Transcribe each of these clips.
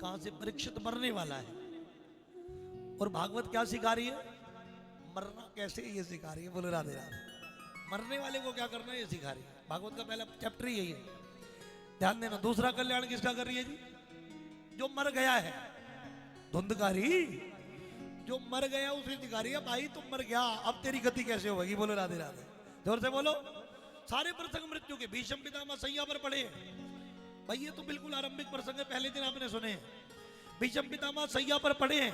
कहां से परीक्षित मरने वाला है और भागवत क्या सिखा रही है, मरना कैसे ये सिखा रही है। बोलो राधे राधे। मरने वाले को क्या करना है ये सिखा रही है। भागवत का पहला चैप्टर ही यही है, ध्यान देना। दूसरा कल्याण किसका कर रही है जी, जो मर गया है, धुंधकारी जो मर गया उसे दिखा रही है, भाई तुम मर गया अब तेरी गति कैसे होगी। बोलो राधे राधे, जोर से बोलो। सारे प्रसंग मृत्यु के, भीष्म पितामह सैया पर पड़े हैं। भाई ये तो बिल्कुल आरंभिक प्रसंग है, पहले दिन आपने सुने हैं। भीष्म पितामह सैया पर पड़े हैं,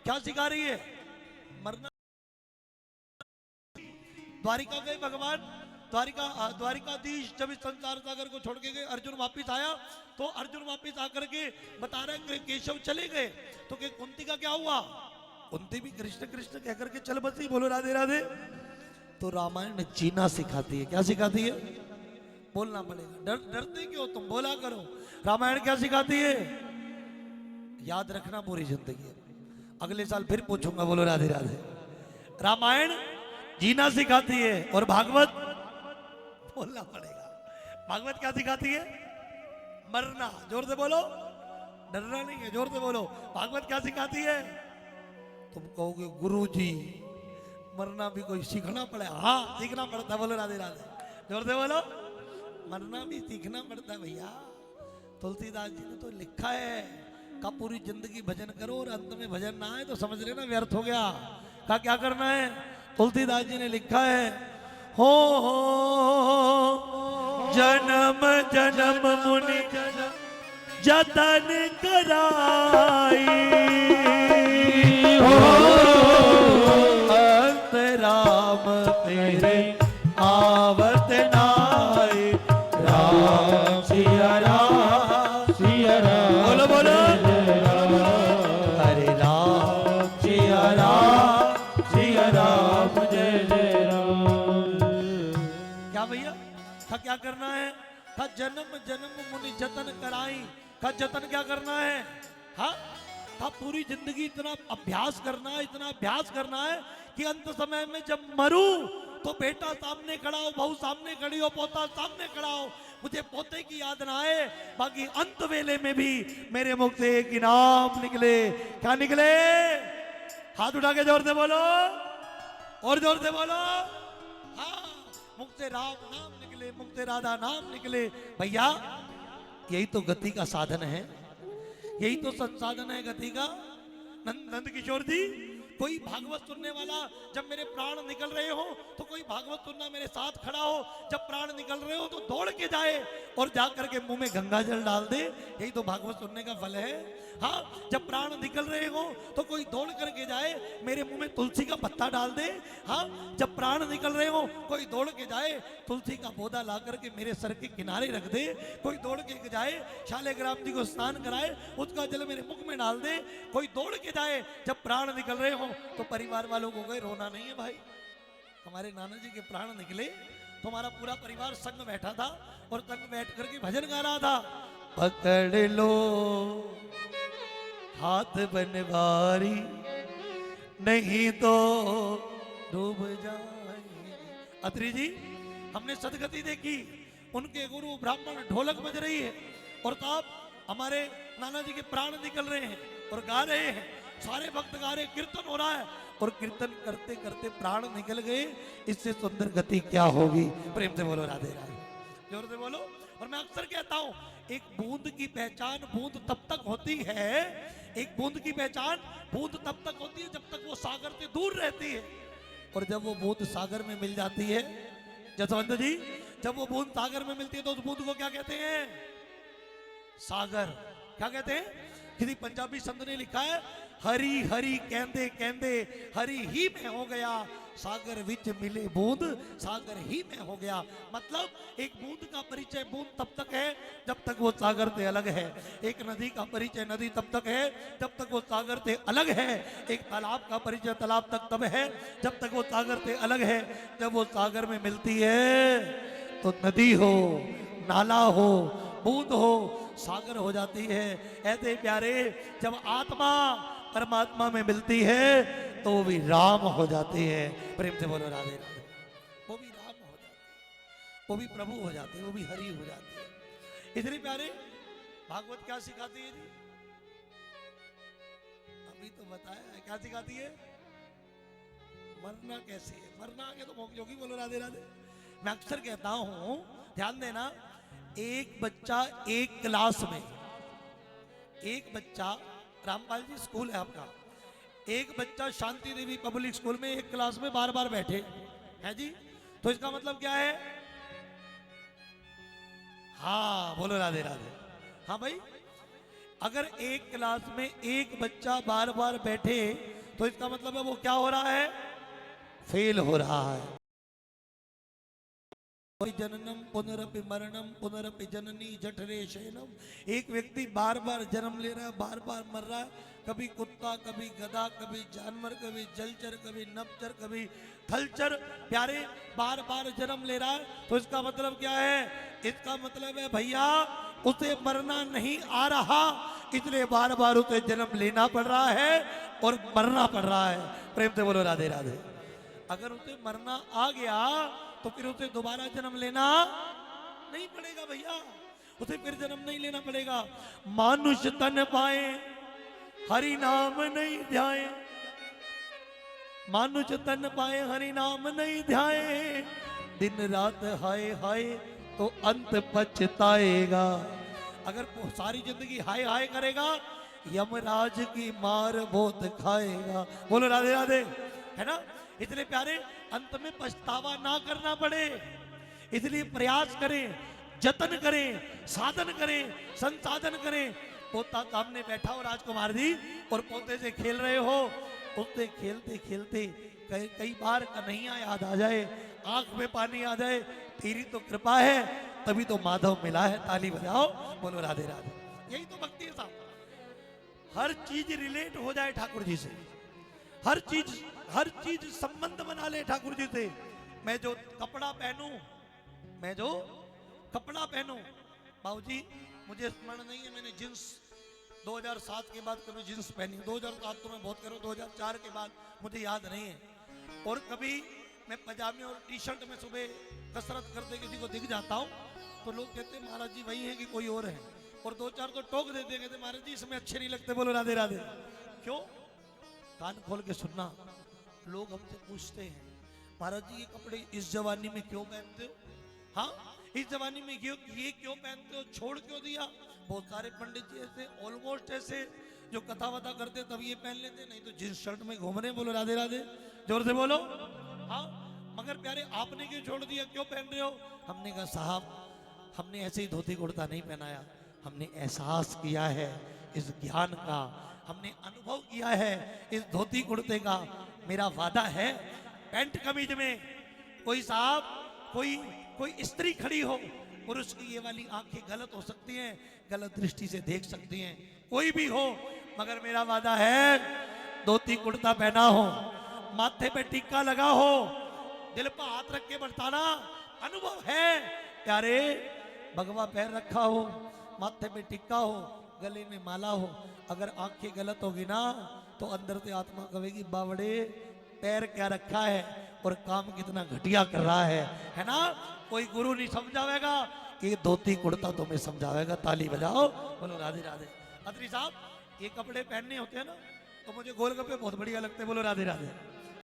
क्या सिखा रही है, मरना। द्वारिका गए भगवान, द्वारिकाधीश जब इस संसार सागर को छोड़ के गए, अर्जुन वापिस आया तो अर्जुन वापिस आकर के बता रहे हैं केशव चले गए, तो कि कुंती का क्या हुआ, कुंती भी कृष्ण कृष्ण कह करके चल बसी। बोलो राधे राधे। तो रामायण जीना सिखाती है, क्या सिखाती है, बोलना पड़ेगा। डरते क्यों तुम, बोला करो। रामायण क्या सिखाती है, याद रखना पूरी जिंदगी, अगले साल फिर पूछूंगा। बोलो राधे राधे। रामायण जीना सिखाती है और भागवत बोलना पड़ेगा। भागवत क्या सिखाती है, मरना। जोर से बोलो, डरना नहीं है, जोर से बोलो। भागवत क्या सिखाती है, तुम कहोगे गुरुजी मरना भी कोई सीखना पड़े, हाँ सीखना पड़ता। बोलो राधे राधे, जोर से बोलो। मरना भी सीखना पड़ता भैया। तुलसीदास जी ने तो लिखा है का पूरी जिंदगी भजन करो और अंत में भजन ना आए तो समझ लेना व्यर्थ हो गया। का क्या करना है, तुलसीदास जी ने लिखा है, हो जन्म जन्म मुनि जतन कराई, हो अंत राम तेरे आवत नाई, राम सिया राम सिया राम। बोलो बोलो, हरे राम सिया राम जय जय राम। क्या भैया, का क्या करना है, का जन्म जन्म मुनि जतन कराई, का जतन क्या करना है, हाँ का पूरी जिंदगी इतना अभ्यास करना है, इतना अभ्यास करना है कि अंत समय में जब मरूं तो बेटा सामने खड़ा हो, बहू सामने खड़ी हो, पोता सामने खड़ा हो, मुझे पोते की याद ना आए, बाकी अंत वेले में भी मेरे मुख से एक इनाम निकले। क्या निकले, हाथ उठा के जोर से बोलो, और जोर से बोलो। हाँ, मुख से राम नाम निकले, मुख से राधा नाम निकले। भैया यही तो गति का साधन है, यही तो संसाधन है गति का। नंद किशोर जी, कोई भागवत सुनने वाला जब मेरे प्राण निकल रहे हो तो कोई भागवत सुनना मेरे साथ खड़ा हो, जब प्राण निकल रहे हो तो दौड़ के जाए और जाकर के मुंह में गंगा जल डाल दे, यही तो भागवत सुनने का फल है। हाँ, जब प्राण निकल रहे हो तो कोई दौड़ करके जाए मेरे मुंह में तुलसी का पत्ता डाल दे। हाँ, जब प्राण निकल रहे हो कोई दौड़ के जाए तुलसी का पौधा ला करके मेरे सर के किनारे रख दे, कोई दौड़ के जाए शालिग्राम जी को स्नान कराए उसका जल मेरे मुख में डाल दे, कोई दौड़ के जाए जब प्राण निकल रहे हो तो परिवार वालों को गए रोना नहीं है भाई। हमारे नाना जी के प्राण निकले तो हमारा पूरा परिवार संग बैठा था और संग बैठ करके भजन गा रहा था, पकड़ लो हाथ बनवारी नहीं तो डूब जाएंगे। अत्री जी, हमने सदगति देखी, उनके गुरु ब्राह्मण ढोलक बज रही है और तब हमारे नाना जी के प्राण निकल रहे हैं और गा रहे हैं, सारे भक्त गा रहे, कीर्तन हो रहा है और कीर्तन करते करते प्राण निकल गए। इससे सुंदर गति क्या होगी। प्रेम से बोलो राधे राधे, जोर से बोलो। और मैं अक्सर कहता हूं, एक बूंद की पहचान बूंद तब तक होती है, एक बूंद की पहचान बूंद तब तक होती है जब तक वो सागर से दूर रहती है, और जब वो बूंद सागर में मिल जाती है, जसवंत जी, जब वो बूंद सागर में मिलती है तो उस बूंद को क्या कहते हैं, सागर। क्या कहते हैं, किसी पंजाबी संत ने लिखा है, हरी हरी कहंदे कहंदे हरी ही में हो गया, सागर विच मिले बूंद सागर ही में हो गया। मतलब एक बूंद का परिचय बूंद तब तक है जब तक वो सागर से अलग है, एक नदी का परिचय नदी तब तक है जब तक वो सागर से अलग है, एक तालाब का परिचय तालाब तक तब है जब तक वो सागर से अलग है, जब वो सागर में मिलती है तो नदी हो, नाला हो, बूंद हो, सागर हो जाती है। ऐसे प्यारे, जब आत्मा परमात्मा में मिलती है तो वो भी राम हो जाती है। प्रेम से बोलो राधे राधे। वो भी राम हो जाती है, वो भी प्रभु हो जाते हैं, वो भी हरि हो जाती है। इसलिए प्यारे, भागवत क्या सिखाती है जी, अभी तो बताया क्या सिखाती है, मरना कैसे है, मरना आगे तो योगी बोलो राधे राधे। मैं अक्सर कहता हूं, ध्यान देना, एक बच्चा एक क्लास में, एक बच्चा, रामपाल जी स्कूल है आपका, एक बच्चा शांति देवी पब्लिक स्कूल में एक क्लास में बार बार बैठे है जी, तो इसका मतलब क्या है? हाँ बोलो राधे राधे। हाँ भाई, अगर एक क्लास में एक बच्चा बार बार बैठे तो इसका मतलब है वो क्या हो रहा है? फेल हो रहा है। जननम पुनरपि मरणम पुनरपि जननी जठरे शयनम। एक व्यक्ति बार बार जन्म ले रहा है, बार बार मर रहा है, कभी कुत्ता, कभी गधा, कभी जानवर, कभी जलचर, कभी नभचर, कभी थलचर, प्यारे बार बार जन्म ले रहा है, तो इसका मतलब क्या है? इसका मतलब है भैया उसे मरना नहीं आ रहा, इसलिए बार बार उसे जन्म लेना पड़ रहा है और मरना पड़ रहा है। प्रेम से बोलो राधे राधे। अगर उसे मरना आ गया तो फिर उसे दोबारा जन्म लेना नहीं पड़ेगा भैया, उसे फिर जन्म नहीं लेना पड़ेगा। मानुष तन पाए हरि नाम नहीं ध्याए, मानुष तन पाए हरि नाम नहीं ध्याए, दिन रात हाय हाय तो अंत पछताएगा। अगर वो सारी जिंदगी हाय हाय करेगा, यमराज की मार बहुत खाएगा। बोलो राधे राधे, है ना? इसलिए प्यारे अंत में पछतावा ना करना पड़े, इसलिए प्रयास करें, जतन करें, साधन करें, संसाधन करें। पोता सामने बैठा हो राजकुमार जी और पोते से खेल रहे हो, उससे खेलते खेलते कई बार कन्हैया याद आ जाए, आंख में पानी आ जाए, तेरी तो कृपा है तभी तो माधव मिला है, ताली बजाओ, बोलो राधे राधे। यही तो भक्ति है साहब। हर चीज रिलेट हो जाए ठाकुर जी से, हर चीज संबंध बना ले ठाकुर जी से। मैं जो कपड़ा पहनूं, मैं जो कपड़ा पहनूं, बाबूजी मुझे स्मरण नहीं है मैंने जींस 2007 के बाद कभी जींस पहनी, 2007 तो मैं बहुत करूं, 2004 के बाद मुझे याद नहीं है। और कभी मैं पजामे और टी शर्ट में सुबह कसरत करते किसी को दिख जाता हूं तो लोग कहते महाराज जी वही है कि कोई और है, और 2-4 तो टोक देते, कहते महाराज जी इसमें अच्छे नहीं लगते। बोलो राधे राधे। क्यों? कान खोल के सुनना। लोग हमसे पूछते हैं महाराज जी ये कपड़े इस जवानी में क्यों पहनते हो? हाँ, इस जवानी में ये क्यों पहनते हो, छोड़ क्यों दिया? बहुत सारे पंडित जी ऐसे ऑलमोस्ट ऐसे जो कथा वथा करते तब ये पहन लेते, नहीं तो जींस शर्ट में घूम रहे। बोलो राधे राधे, जोर से बोलो। हाँ, मगर प्यारे आपने क्यों छोड़ दिया, क्यों पहन रहे हो? हमने कहा साहब हमने ऐसे ही धोती कुर्ता नहीं पहनाया, हमने एहसास किया है इस ज्ञान का, हमने अनुभव किया है इस धोती कुर्ते का। मेरा वादा है पैंट कमीज में कोई साहब कोई स्त्री खड़ी हो, पुरुष की ये वाली आंखें गलत हो सकती हैं, गलत दृष्टि से देख सकती हैं, कोई भी हो, मगर मेरा वादा है धोती कुर्ता पहना हो, माथे पे टिक्का लगा हो, दिल पर हाथ रख के बरसाना, अनुभव है प्यारे, भगवा पैर रखा हो, माथे पे टिक्का हो, गले में माला हो, अगर आंखें गलत होगी ना तो अंदर से आत्मा कहेगी बावड़े पैर क्या रखा है और काम कितना घटिया कर रहा है ना? कोई गुरु नहीं समझावेगा, ये धोती कुर्ता तुम्हें समझावेगा। ताली बजाओ, बोलो राधे राधे। अत्री साहब ये कपड़े पहनने होते हैं ना तो मुझे गोलगप्पे बहुत बढ़िया लगते हैं। बोलो राधे राधे।